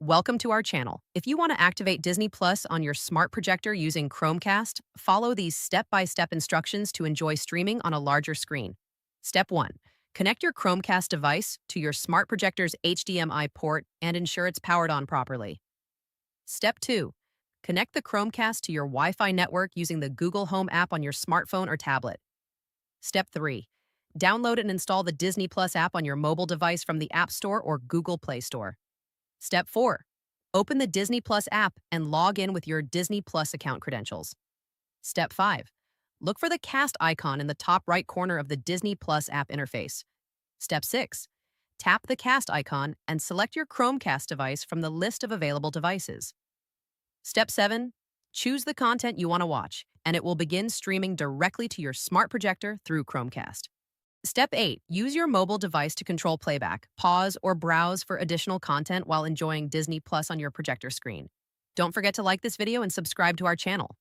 Welcome to our channel. If you want to activate Disney Plus on your smart projector using Chromecast, follow these step-by-step instructions to enjoy streaming on a larger screen. Step 1. Connect your Chromecast device to your smart projector's HDMI port and ensure it's powered on properly. Step 2. Connect the Chromecast to your Wi-Fi network using the Google Home app on your smartphone or tablet. Step 3. Download and install the Disney Plus app on your mobile device from the App Store or Google Play Store. Step 4. Open the Disney Plus app and log in with your Disney Plus account credentials. Step 5. Look for the cast icon in the top right corner of the Disney Plus app interface. Step 6. Tap the cast icon and select your Chromecast device from the list of available devices. Step 7. Choose the content you want to watch, and it will begin streaming directly to your smart projector through Chromecast. Step 8. Use your mobile device to control playback, pause, or browse for additional content while enjoying Disney Plus on your projector screen. Don't forget to like this video and subscribe to our channel.